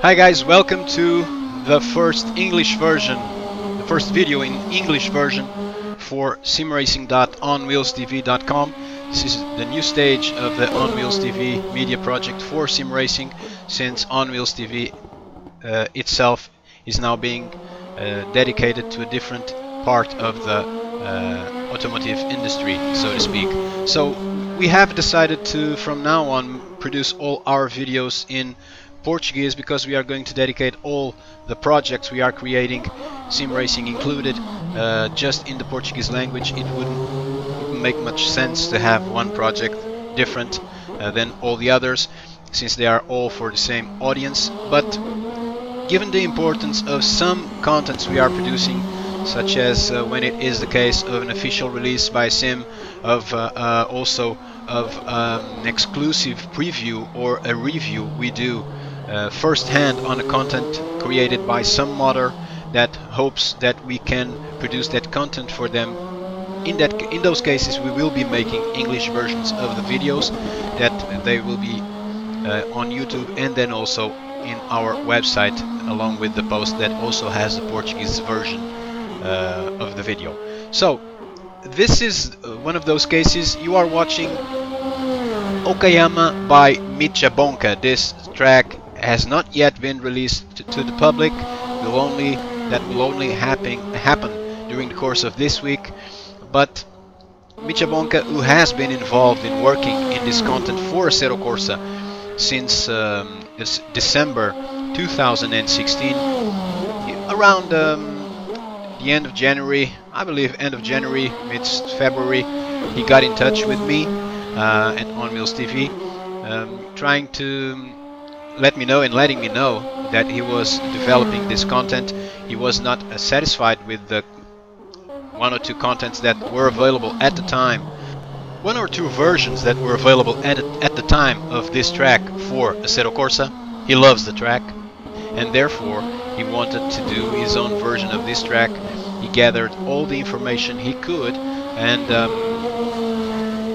Hi guys, welcome to the first English version, the first video in English version for simracing.onwheelstv.com. This is the new stage of the OnWheelsTV media project for sim racing, since OnWheelsTV itself is now being dedicated to a different part of the automotive industry, so to speak. So we have decided to, from now on, produce all our videos in Portuguese, because we are going to dedicate all the projects we are creating, sim racing included, just in the Portuguese language. It wouldn't make much sense to have one project different than all the others, since they are all for the same audience. But given the importance of some contents we are producing, such as when it is the case of an official release by sim, of also of an exclusive preview or a review we do first-hand on a content created by some modder that hopes that we can produce that content for them. In those cases, we will be making English versions of the videos that they will be on YouTube, and then also in our website, along with the post that also has the Portuguese version of the video. So this is one of those cases. You are watching Okayama by Michabonka. This track has not yet been released to the public. That will only happen during the course of this week. But Michabonka, who has been involved in working in this content for Assetto Corsa since December 2016, around the end of January, I believe end of January, mid-February, he got in touch with me at OnWheelsTV, trying to letting me know that he was developing this content. He was not satisfied with the one or two contents that were available at the time, one or two versions that were available at the time of this track for Assetto Corsa. He loves the track, and therefore he wanted to do his own version of this track. He gathered all the information he could, and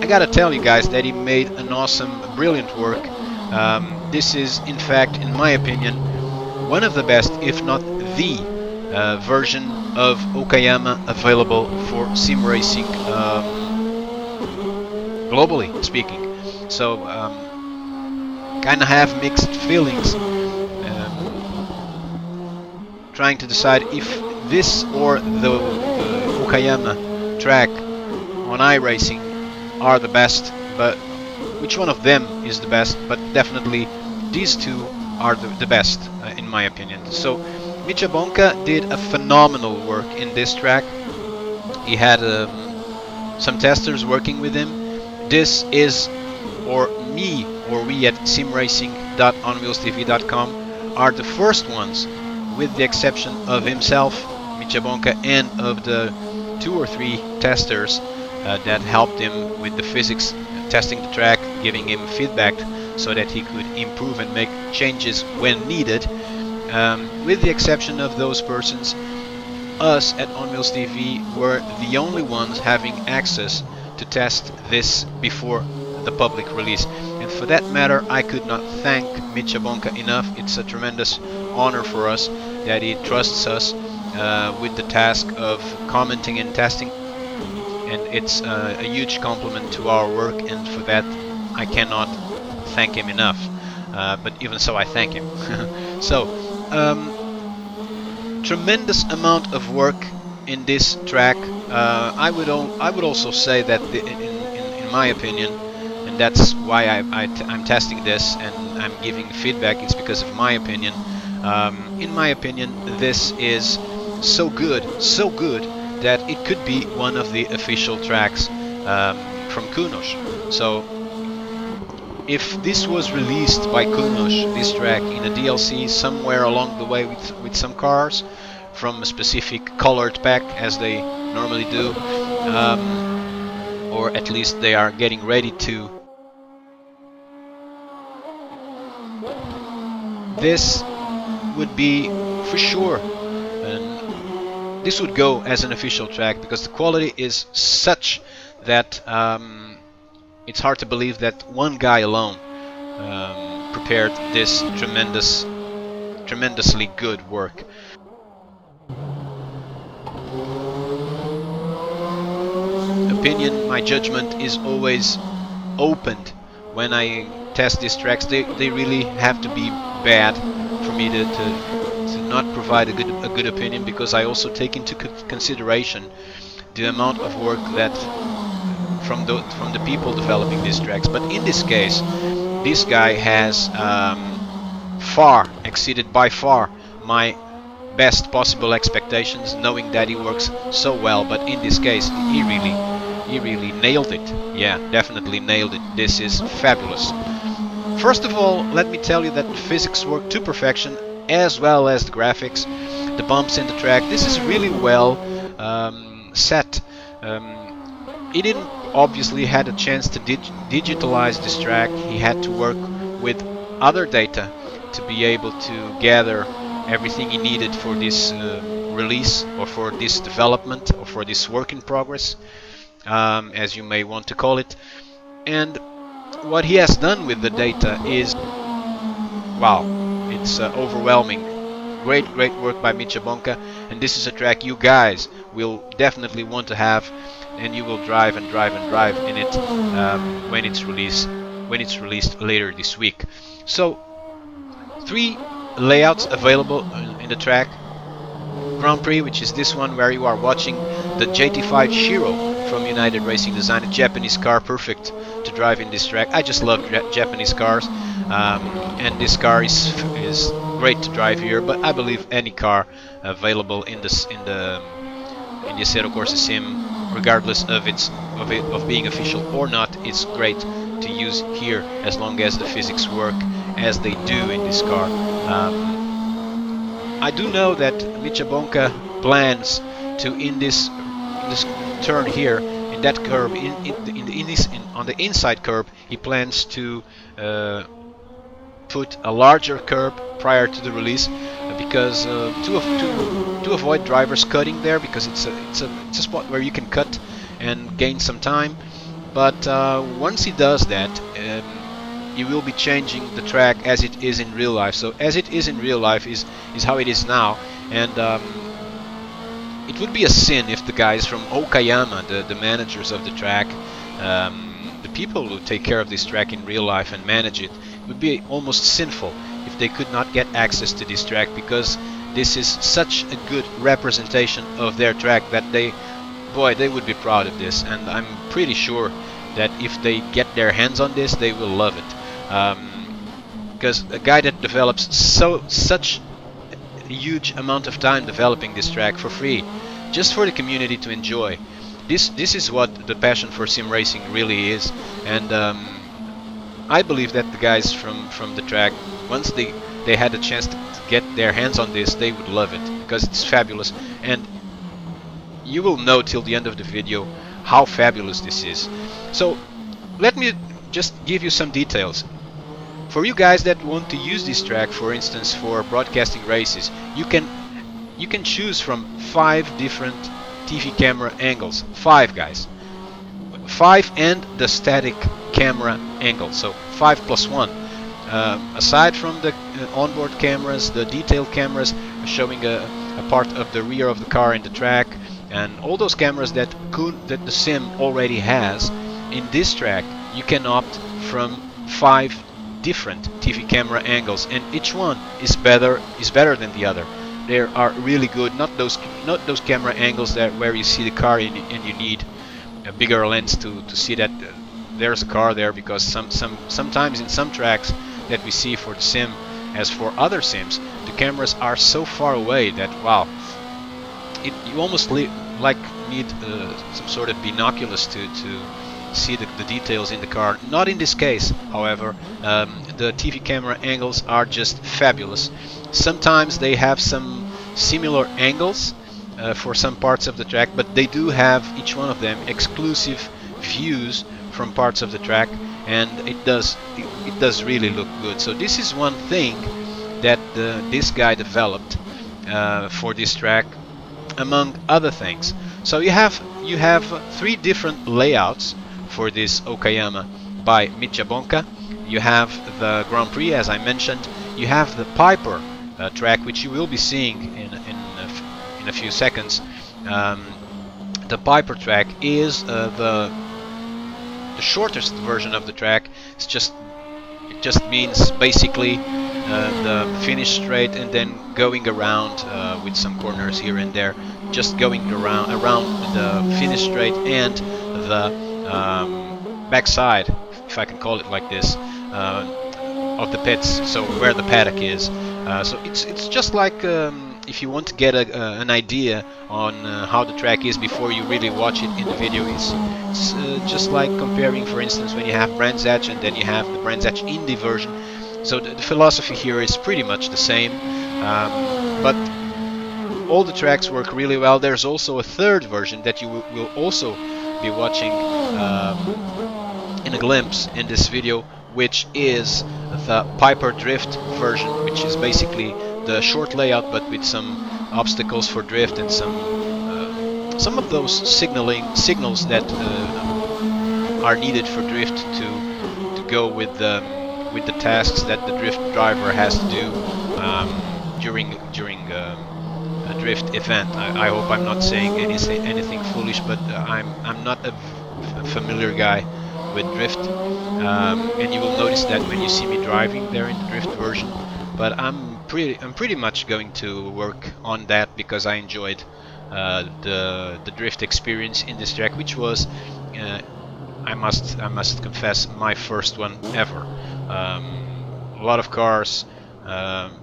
I gotta tell you guys that he made an awesome, brilliant work. This is, in fact, in my opinion, one of the best, if not the version of Okayama available for sim racing, globally speaking. So kind of have mixed feelings, trying to decide if this or the Okayama track on iRacing are the best, but which one of them is the best. But definitely these two are the best, in my opinion. So Michabonka did a phenomenal work in this track. He had some testers working with him. This is, or me, or we at simracing.onwheelstv.com are the first ones, with the exception of himself, Michabonka, and of the 2 or 3 testers that helped him with the physics, testing the track, giving him feedback so that he could improve and make changes when needed. With the exception of those persons, us at OnWheelsTV were the only ones having access to test this before the public release. And for that matter, I could not thank Michabonka enough. It's a tremendous honor for us that he trusts us with the task of commenting and testing. And it's a huge compliment to our work, and for that I cannot thank him enough. But even so, I thank him. So, tremendous amount of work in this track. I would also say that in my opinion, and that's why I'm testing this and I'm giving feedback. It's because of my opinion. In my opinion, this is so good that it could be one of the official tracks from Kunos. So if this was released by Kunos, this track, in a DLC somewhere along the way with some cars from a specific colored pack, as they normally do, or at least they are getting ready to, this would be for sure, and this would go as an official track, because the quality is such that it's hard to believe that one guy alone prepared this tremendous tremendously good work. Opinion, my judgment is always opened when I test these tracks. They really have to be bad for me to not provide a good opinion, because I also take into consideration the amount of work that from the people developing these tracks. But in this case, this guy has far exceeded by far my best possible expectations, knowing that he works so well. But in this case, he really nailed it. Yeah, definitely nailed it. This is fabulous. First of all, let me tell you that the physics work to perfection, as well as the graphics, the bumps in the track. This is really well set. He didn't obviously had a chance to digitalize this track. He had to work with other data to be able to gather everything he needed for this release, or for this development, or for this work in progress, as you may want to call it. And what he has done with the data is, wow, it's overwhelming. Great work by Mitja Bonka, and this is a track you guys will definitely want to have, and you will drive and drive and drive in it when it's released later this week. So 3 layouts available in the track. Grand Prix, which is this one where you are watching the JT5 Shiro from United Racing Design, a Japanese car, perfect to drive in this track. I just love Japanese cars, and this car is great to drive here. But I believe any car available in the Assetto Corsa sim, regardless of being official or not, it's great to use here, as long as the physics work as they do in this car. I do know that Mitja Bonka plans to, in this turn here, in that curb, on the inside curb, he plans to put a larger curb prior to the release, because to avoid drivers cutting there, because it's a spot where you can cut and gain some time. But once he does that, he will be changing the track as it is in real life. So as it is in real life is how it is now, and it would be a sin if the guys from Okayama, the managers of the track, the people who take care of this track in real life and manage it, would be almost sinful if they could not get access to this track, because this is such a good representation of their track that they would be proud of this. And I'm pretty sure that if they get their hands on this, they will love it. Because a guy that develops such a huge amount of time developing this track for free, just for the community to enjoy, this is what the passion for sim racing really is. And I believe that the guys from the track, once they had a chance to get their hands on this, they would love it, because it's fabulous. And you will know till the end of the video how fabulous this is. So let me just give you some details. For you guys that want to use this track, for instance, for broadcasting races, you can choose from 5 different TV camera angles. 5, guys. 5 and the static camera angle. So 5 plus 1. Aside from the onboard cameras, the detail cameras showing a part of the rear of the car in the track, and all those cameras that the sim already has, in this track you can opt from 5 different TV camera angles, and each one is better than the other. They are really good. Not those camera angles where you see the car and you need a bigger lens to see that there's a car there, because sometimes in some tracks that we see for the sim, as for other sims, the cameras are so far away that, wow, you almost need some sort of binoculars to see the details in the car. Not in this case, however. The TV camera angles are just fabulous. Sometimes they have some similar angles for some parts of the track, but they do have, each one of them, exclusive views from parts of the track, and it does really look good. So this is one thing that this guy developed for this track, among other things. So you have 3 different layouts for this Okayama by Mitja Bonka. You have the Grand Prix, as I mentioned. You have the Piper track, which you will be seeing in a few seconds. The Piper track is the shortest version of the track. It just means basically the finish straight and then going around with some corners here and there, just going around the finish straight and the backside, if I can call it like this, of the pits, so where the paddock is. So it's just like if you want to get an idea on how the track is before you really watch it in the video. It's just like comparing, for instance, when you have Brands Hatch and then you have the Brands Hatch Indy version. So the philosophy here is pretty much the same, but all the tracks work really well. There's also a third version that you will also be watching in a glimpse in this video, which is the Piper Drift version, which is basically the short layout but with some obstacles for drift and some of those signals that are needed for drift to go with the tasks that the drift driver has to do during a drift event. I hope I'm not saying anything foolish, but I'm not a familiar guy with drift, and you will notice that when you see me driving there in the drift version. But I'm pretty much going to work on that because I enjoyed the drift experience in this track, which was I must confess, my first one ever. A lot of cars,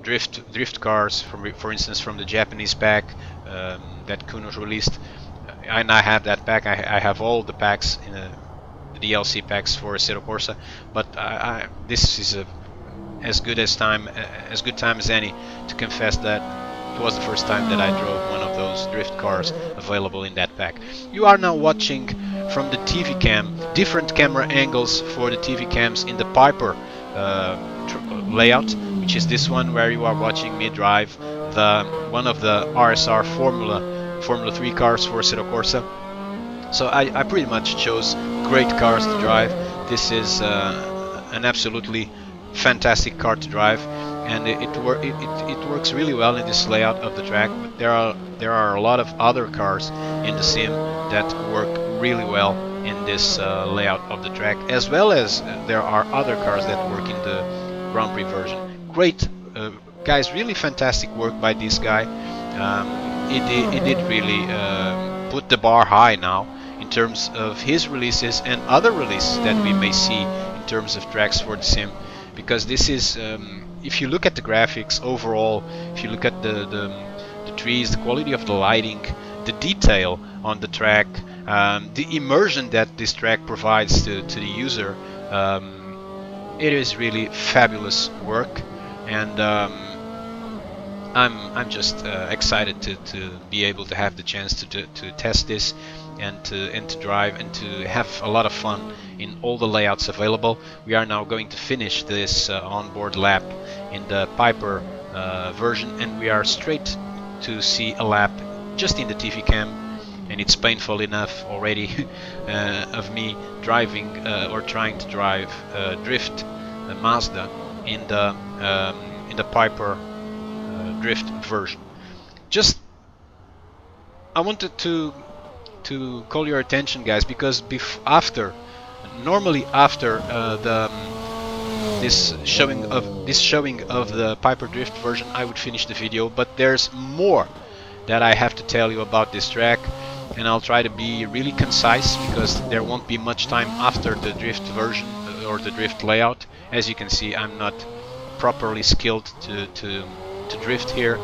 drift cars, for instance from the Japanese pack that Kuno released, and I have that pack. I have all the packs in the DLC packs for Assetto Corsa, but this is as good time as any to confess that it was the first time that I drove one of those drift cars available in that pack. You are now watching from the TV cam, different camera angles for the TV cams in the Piper layout, which is this one where you are watching me drive one of the RSR Formula 3 cars for Assetto Corsa. So I pretty much chose great cars to drive. This is an absolutely fantastic car to drive, and it works really well in this layout of the track. But there are a lot of other cars in the sim that work really well in this layout of the track, as well as there are other cars that work in the Grand Prix version. Great guys, really fantastic work by this guy. He did really put the bar high now in terms of his releases and other releases that we may see in terms of tracks for the sim. Because this is, if you look at the graphics overall, if you look at the trees, the quality of the lighting, the detail on the track, the immersion that this track provides to the user, it is really fabulous work, and I'm just excited to be able to have the chance to test this and to drive and to have a lot of fun in all the layouts available. We are now going to finish this onboard lap in the Piper version, and we are straight to see a lap just in the TV cam, and it's painful enough already of me driving or trying to drive drift Mazda in the Piper drift version. Just I wanted to call your attention, guys, because normally after this showing of the Piper Drift version, I would finish the video, but there's more that I have to tell you about this track, and I'll try to be really concise because there won't be much time after the drift version or the drift layout. As you can see, I'm not properly skilled to drift here,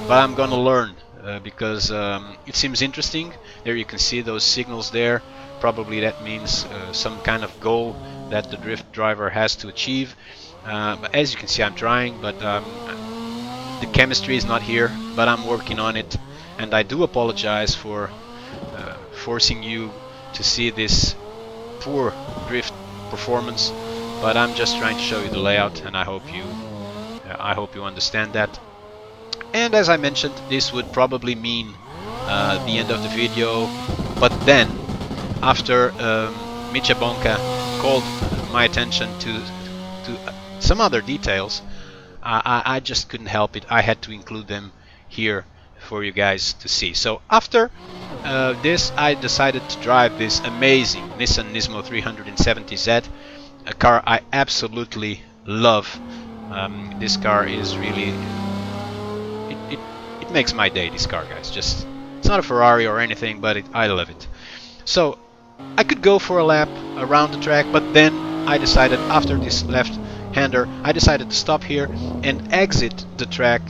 but I'm gonna learn because it seems interesting. There you can see those signals there. Probably that means some kind of goal that the drift driver has to achieve. But as you can see, I'm trying, but the chemistry is not here, but I'm working on it, and I do apologize for forcing you to see this poor drift performance, but I'm just trying to show you the layout, and I hope you understand that. And as I mentioned, this would probably mean the end of the video, but then after Micha Bonka called my attention to some other details, I just couldn't help it. I had to include them here for you guys to see. So after this, I decided to drive this amazing Nissan Nismo 370Z, a car I absolutely love. This car is really, it makes my day, this car, guys. Just, it's not a Ferrari or anything, but I love it. So I could go for a lap around the track, but then I decided, after this left-hander, I decided to stop here and exit the track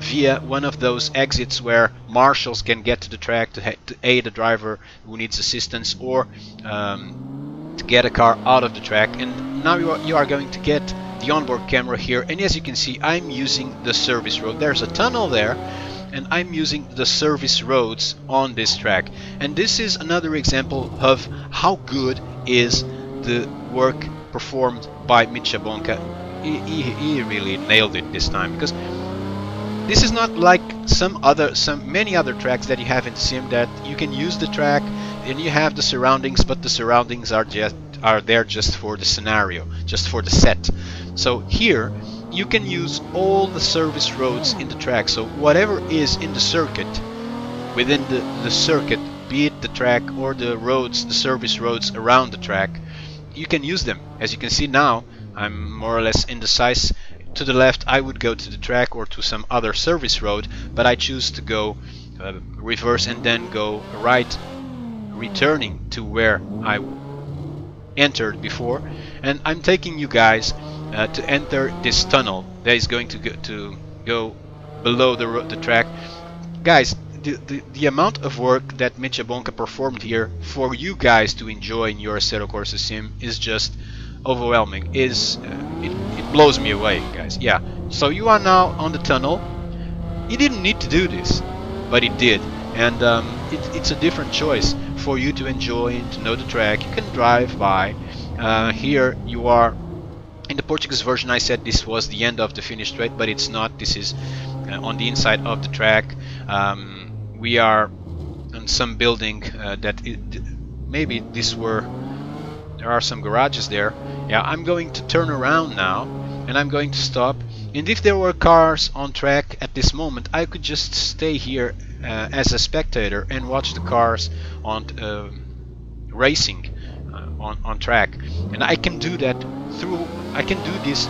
via one of those exits where marshals can get to the track to aid a driver who needs assistance, or to get a car out of the track. And now you are going to get the onboard camera here, and as you can see, I'm using the service road. There's a tunnel there, and I'm using the service roads on this track. And this is another example of how good is the work performed by Mitja Bonka. He really nailed it this time, because this is not like many other tracks that you have in sim, that you can use the track and you have the surroundings, but the surroundings are there just for the scenario, just for the set. So here you can use all the service roads in the track. So whatever is in the circuit, within the circuit, be it the track or the roads, the service roads around the track, you can use them. As you can see now, I'm more or less indecisive. To the left I would go to the track or to some other service road, but I choose to go reverse and then go right, returning to where I entered before. And I'm taking you guys to enter this tunnel that is going to go below the track. Guys, the amount of work that Mitja Bonka performed here for you guys to enjoy in your Assetto Corsa sim is just overwhelming. It blows me away, guys. Yeah, so you are now on the tunnel. You didn't need to do this, but it did. And it's a different choice for you to enjoy and to know the track. You can drive by. Here you are. In the Portuguese version I said this was the end of the finish straight, but it's not. This is on the inside of the track. We are on some building maybe there are some garages there. Yeah, I'm going to turn around now and I'm going to stop. And if there were cars on track at this moment, I could just stay here as a spectator and watch the cars on racing on track. And I can do that I can do this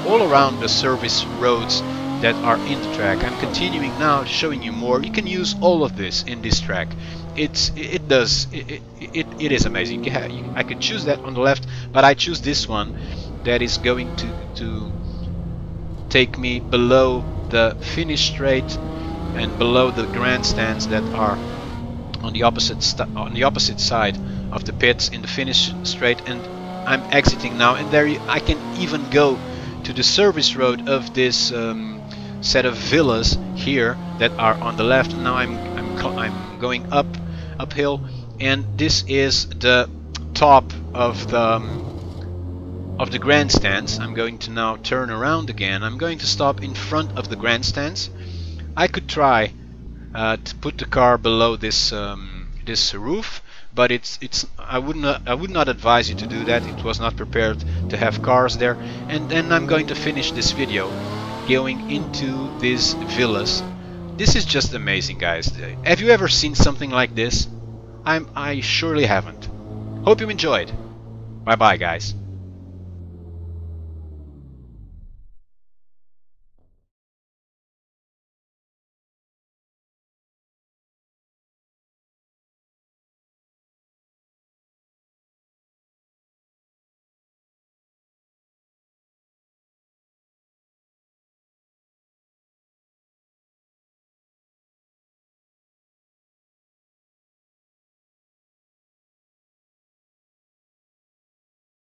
all around the service roads that are in the track. I'm continuing now, showing you more. You can use all of this in this track. It is amazing. I could choose that on the left, but I choose this one that is going to take me below the finish straight and below the grandstands that are on the opposite side of the pits in the finish straight. And I'm exiting now, and there I can even go to the service road of this set of villas here that are on the left. Now I'm going uphill, and this is the top of the grandstands. I'm going to now turn around again. I'm going to stop in front of the grandstands. I could try to put the car below this this roof, but I would not advise you to do that. It was not prepared to have cars there. And then I'm going to finish this video going into these villas. This is just amazing, guys. Have you ever seen something like this? I surely haven't. Hope you enjoyed. Bye bye, guys.